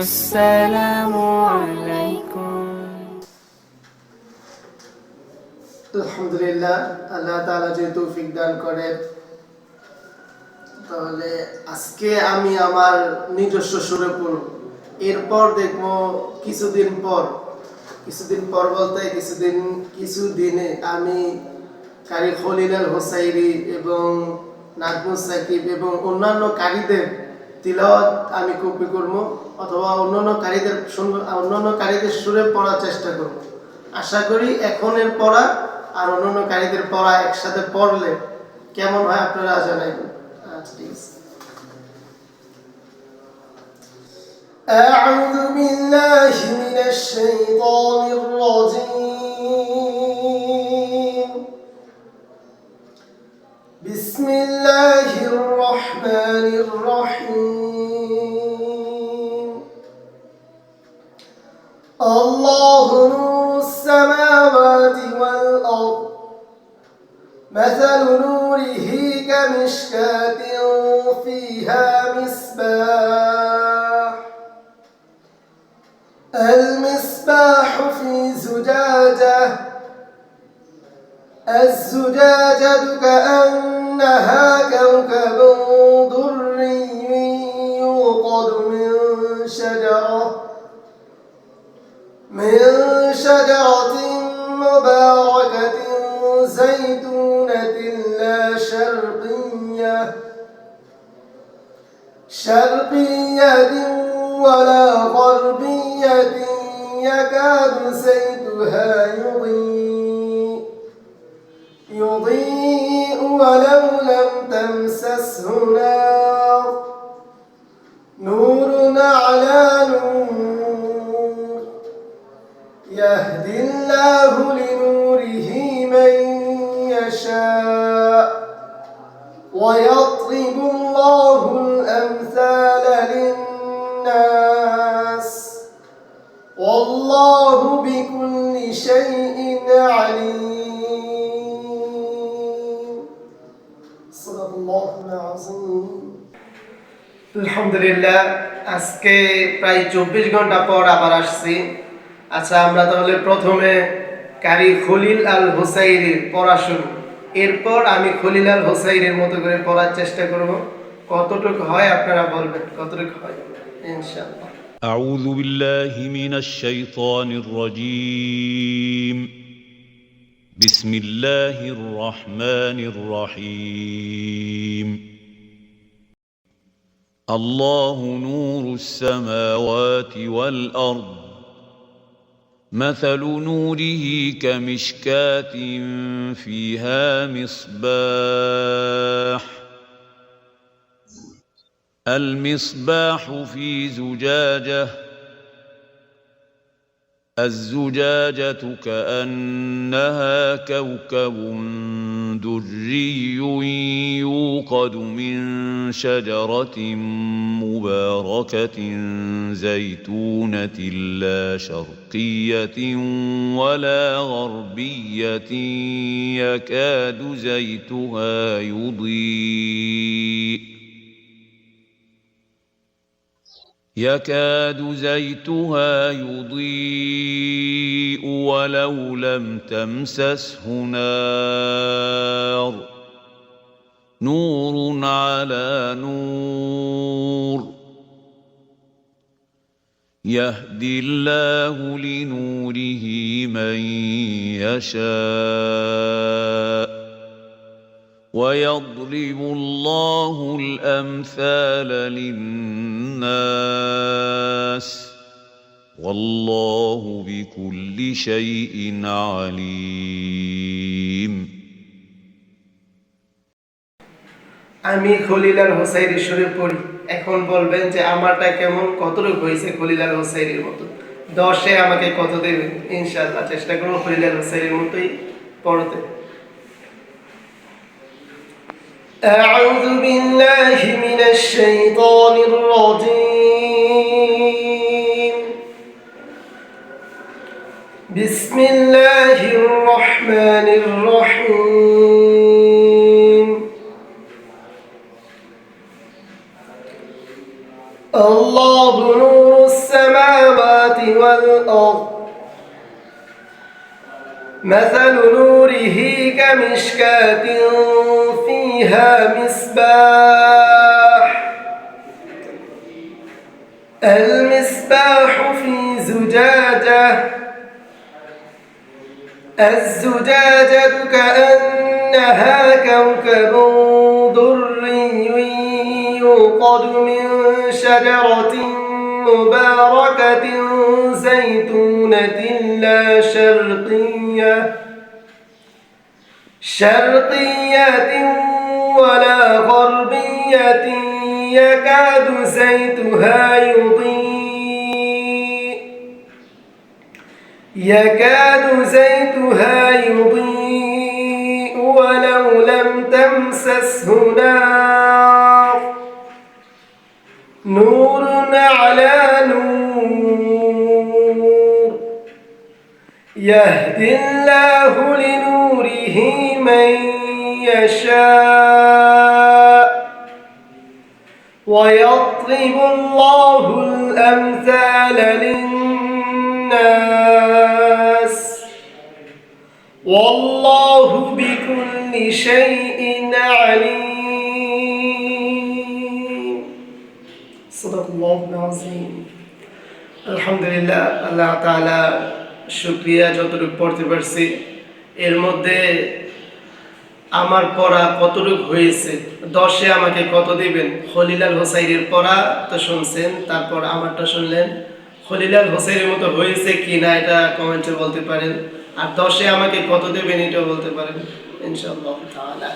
আসসালামু আলাইকুম। আলহামদুলিল্লাহ, আল্লাহ তাআলা যে তৌফিক দান করে, তাহলে আজকে আমি আমার নিজস্ব সুরে পড়ব। এরপর দেখবো কিছুদিন পর বলতে কিছুদিনে আমি কারি খলিল আল হোসাইরি এবং নাজমুস সাকিব এবং অন্যান্য কারীদের তিলাওয়াত আমি কপি করবো, অথবা অন্যান্য কারীদের সুরে পড়ার চেষ্টা করব। আশা করি এখনের পড়া আর অন্যান্য কারীদের পড়া একসাথে পড়লে কেমন হয় আপনারা জানাবেন। আচ্ছা, ঠিক আছে। أعوذ بالله من الشيطان الرجيم. بسم الله الرحمن الرحيم. الله نور السماوات والأرض، مثل نوره كمشكاة فيها مصباح، المصباح في زجاجة، الزجاجة كأنها كوكب دري يوقد من شجرة مباركة زيتونة لا شرقية ولا غربية، يكاد زيتها يضيء ولو لم تمسسه نار، نور على نور، يهدي الله لنوره من يشاء، ويضرب الله الأمثال للناس، والله بكل شيء عليم. صدق الله العظيم. আলহামদুলিল্লাহ, আজকে প্রায় 24 ঘন্টা পর আবার আসছি। আচ্ছা, আমরা তাহলে প্রথমে কারি খলিল আল হোসাইরির পড়া শুরু। এরপর আমি খলিল আল হোসাইরির মতো করে পড়ার চেষ্টা করব। কতটুকু হয় আপনারা বলবেন, কতটুকু হয় ইনশাআল্লাহ। أعوذ بالله من الشيطان الرجيم. بسم الله الرحمن الرحيم. الله نور السماوات والأرض، مثل نوره كمشكاة فيها مصباح، المصباح في زجاجة، الزجاجة كأنها كوكب دري يوقد من شجرة مباركة زيتونة لا شرقية ولا غربية، يكاد زيتها يضيء ولو لم تمسسه نار، نور على نور، يهدي الله لنوره من يشاء، ويضرب الله الأمثال للناس، والله بكل شيء عليم. আমি খলিল আল হোসাইরি সুরে পড়ি, এখন বলবেন যে আমারটা কেমন, কতটুকু হয়েছে খলিল আল হোসাইরির মতো। 10-এ আমাকে কত দেবেন ইনশাআল্লাহ। চেষ্টা করবো খলিল আল হোসাইরির মতোই পড়তে। أعوذ بالله من الشيطان الرجيم. بسم الله الرحمن الرحيم. الله نور السماوات والأرض مثل نوره كمشكاة فيها مصباح المصباح في زجاجة الزجاجة كأنها كوكب دري يوقد من شجرة مباركة زيتونة لا شرقية ولا غربية يكاد زيتها يضيء ولو لم تمسسه نار نور على نور يهدي الله لنوره من يشاء ويضرب الله الأمثال للناس والله بكل شيء عليم صدق الله العظيم আলহামদুলিল্লাহ আল্লাহ তাআলা শুকরিয়া যতটুকু পড়তে পারছি এর মধ্যে আমার পড়া কতটুকু হয়েছে 10-এ আমাকে কত দিবেন খলিলাল হোসাইনের পড়া তো শুনছেন তারপর আমারটা শুনলেন খলিলাল হোসাইনের মতো হয়েছে কিনা এটা কমেন্টে বলতে পারেন আর 10-এ আমাকে কত দিবেন এটাও বলতে পারেন ইনশাআল্লাহ তাআলা